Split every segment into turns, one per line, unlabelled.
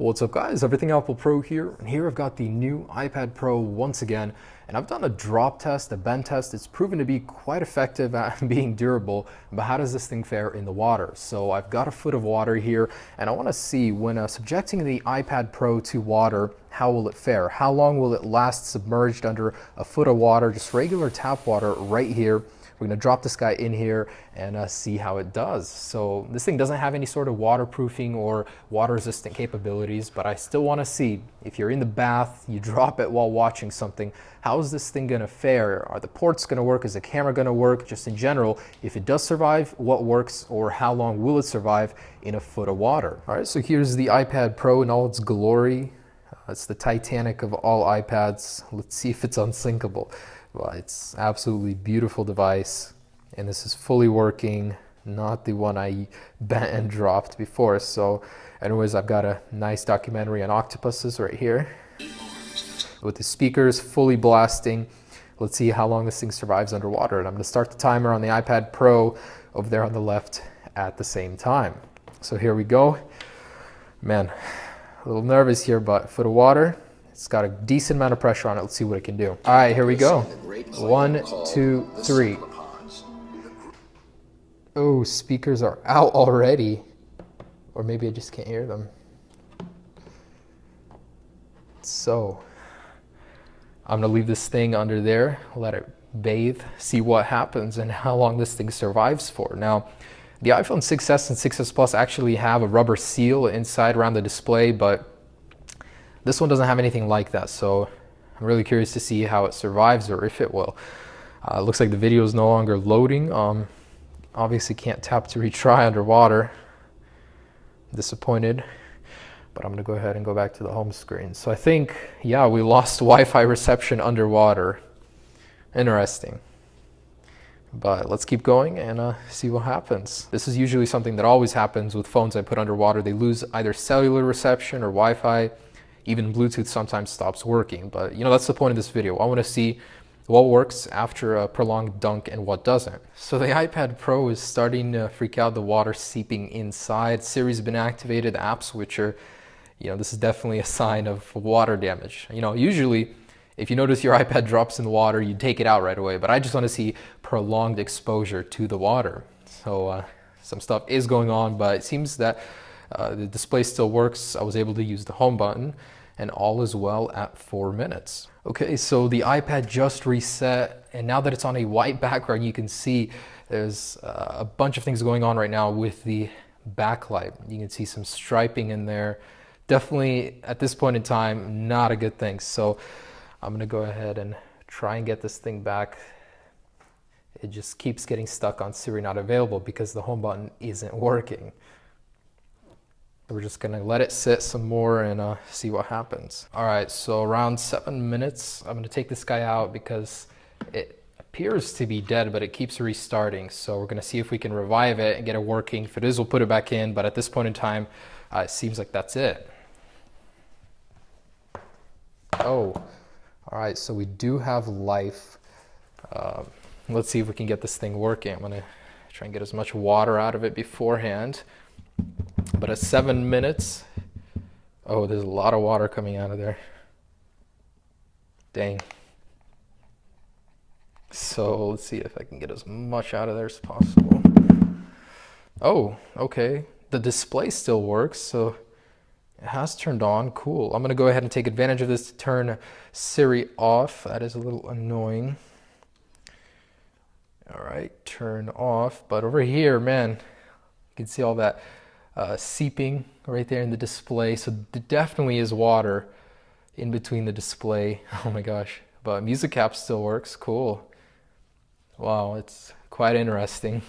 What's up guys, Everything Apple Pro here, and here I've got the new iPad Pro once again, and I've done a drop test, a bend test. It's proven to be quite effective at being durable, but how does this thing fare in the water? So I've got a foot of water here, and I want to see when subjecting the iPad Pro to water, how will it fare? How long will it last submerged under a foot of water, just regular tap water right here? We're going to drop this guy in here and see how it does. So this thing doesn't have any sort of waterproofing or water resistant capabilities, but I still want to see if you're in the bath, you drop it while watching something, how is this thing going to fare? Are the ports going to work? Is the camera going to work? Just in general, if it does survive, what works, or how long will it survive in a foot of water? All right, so here's the iPad Pro in all its glory. It's the Titanic of all iPads. Let's see if it's unsinkable. Well, it's absolutely beautiful device, and this is fully working, not the one I bent and dropped before. So anyways, I've got a nice documentary on octopuses right here with the speakers fully blasting. Let's see how long this thing survives underwater, and I'm going to start the timer on the iPad Pro over there on the left at the same time. So here we go. Man, a little nervous here, but foot of water. It's got a decent amount of pressure on it. Let's see what it can do. All right, here we go. 1, 2, 3. Oh, speakers are out already. Or maybe I just can't hear them. So, I'm gonna leave this thing under there, let it bathe, see what happens and how long this thing survives for. Now, the iPhone 6s and 6s Plus actually have a rubber seal inside around the display, but this one doesn't have anything like that, so I'm really curious to see how it survives or if it will. Looks like the video is no longer loading. Obviously can't tap to retry underwater. Disappointed, but I'm gonna go ahead and go back to the home screen. So I think, yeah, we lost Wi-Fi reception underwater. Interesting. But let's keep going and see what happens. This is usually something that always happens with phones I put underwater. They lose either cellular reception or Wi-Fi. Even Bluetooth sometimes stops working, but you know, that's the point of this video. I want to see what works after a prolonged dunk and what doesn't. So the iPad Pro is starting to freak out, the water seeping inside. Siri's been activated, the app switcher. You know, this is definitely a sign of water damage. You know, usually if you notice your iPad drops in the water, you take it out right away, but I just want to see prolonged exposure to the water. So some stuff is going on, but it seems that the display still works. I was able to use the home button and all is well at 4 minutes. Okay, so the iPad just reset, and now that it's on a white background, you can see there's a bunch of things going on right now with the backlight. You can see some striping in there. Definitely at this point in time, not a good thing. So I'm gonna go ahead and try and get this thing back. It just keeps getting stuck on Siri not available because the home button isn't working. We're just gonna let it sit some more and see what happens. All right, so around 7 minutes, I'm gonna take this guy out because it appears to be dead, but it keeps restarting. So we're gonna see if we can revive it and get it working. If it is, we'll put it back in, but at this point in time, it seems like that's it. Oh, all right, so we do have life. Let's see if we can get this thing working. I'm gonna try and get as much water out of it beforehand. But at 7 minutes, oh, there's a lot of water coming out of there. Dang. So let's see if I can get as much out of there as possible. Oh, okay. The display still works, so it has turned on. Cool. I'm going to go ahead and take advantage of this to turn Siri off. That is a little annoying. All right, turn off. But over here, man, you can see all that seeping right there in the display. So there definitely is water in between the display. Oh my gosh. But music app still works. Cool. Wow, it's quite interesting.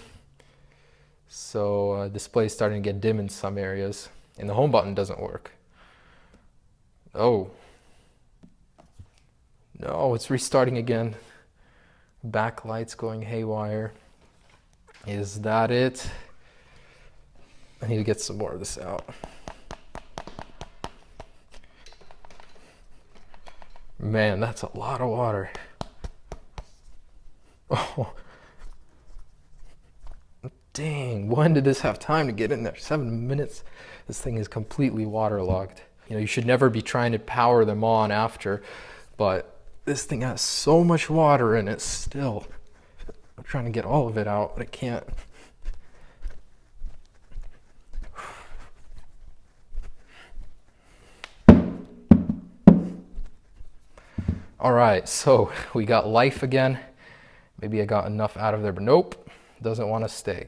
So display is starting to get dim in some areas, and the home button doesn't work. Oh no, it's restarting again. Backlight's going haywire. Is that it? I need to get some more of this out. Man, that's a lot of water. Oh, dang, when did this have time to get in there? 7 minutes. This thing is completely waterlogged. You know, you should never be trying to power them on after, but this thing has so much water in it still. I'm trying to get all of it out, but I can't. All right, so we got life again. Maybe I got enough out of there, but nope, doesn't want to stay.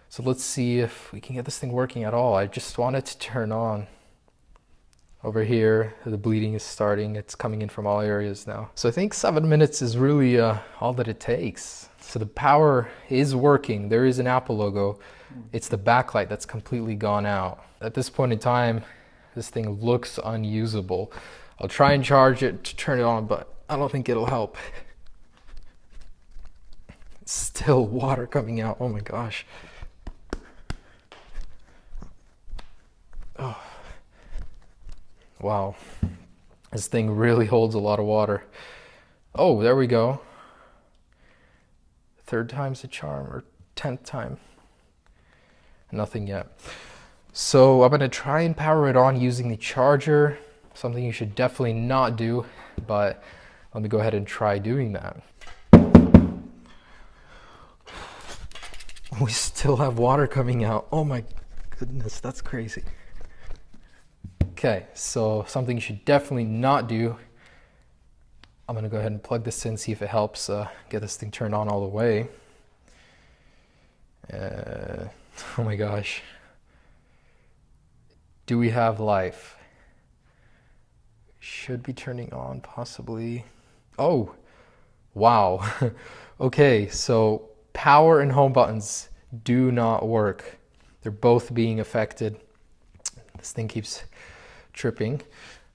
So let's see if we can get this thing working at all. I just want it to turn on. Over here, the bleeding is starting. It's coming in from all areas now. So I think 7 minutes is really all that it takes. So the power is working. There is an Apple logo. It's the backlight that's completely gone out. At this point in time, this thing looks unusable. I'll try and charge it to turn it on, but I don't think it'll help. Still water coming out. Oh my gosh. Oh. Wow. This thing really holds a lot of water. Oh, there we go. Third time's the charm, or 10th time. Nothing yet. So I'm going to try and power it on using the charger. Something you should definitely not do, but let me go ahead and try doing that. We still have water coming out. Oh my goodness, that's crazy. Okay, so something you should definitely not do. I'm gonna go ahead and plug this in, see if it helps get this thing turned on all the way. Oh my gosh. Do we have life? Should be turning on, possibly. Oh, wow. Okay, so power and home buttons do not work. They're both being affected. This thing keeps tripping,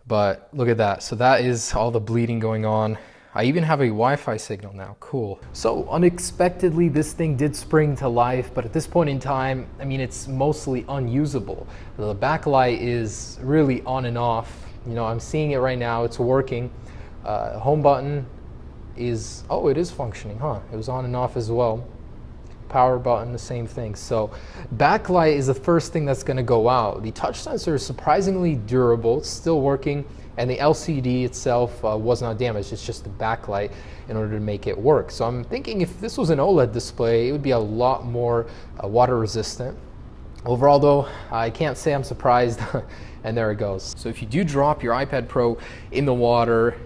but look at that. So that is all the bleeding going on. I even have a Wi-Fi signal now. Cool. So unexpectedly, this thing did spring to life, but at this point in time, I mean, it's mostly unusable. The backlight is really on and off. You know, I'm seeing it right now. It's working. Home button is, oh, it is functioning, huh? It was on and off as well. Power button, the same thing. So backlight is the first thing that's going to go out. The touch sensor is surprisingly durable. It's still working. And the LCD itself was not damaged. It's just the backlight in order to make it work. So I'm thinking if this was an OLED display, it would be a lot more water resistant. Overall though, I can't say I'm surprised. And there it goes. So if you do drop your iPad Pro in the water,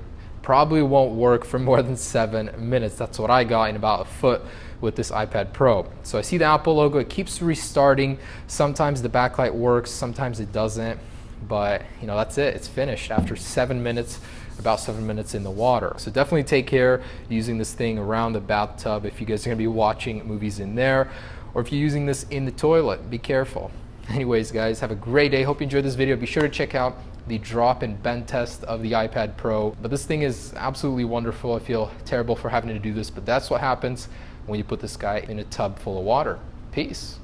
probably won't work for more than 7 minutes. That's what I got in about a foot with this iPad Pro. So I see the Apple logo, it keeps restarting. Sometimes the backlight works, sometimes it doesn't. But you know, that's it, it's finished after 7 minutes, about 7 minutes in the water. So definitely take care using this thing around the bathtub if you guys are gonna be watching movies in there, or if you're using this in the toilet, be careful. Anyways guys, have a great day. Hope you enjoyed this video. Be sure to check out the drop and bend test of the iPad Pro. But this thing is absolutely wonderful. I feel terrible for having to do this, but that's what happens when you put this guy in a tub full of water. Peace.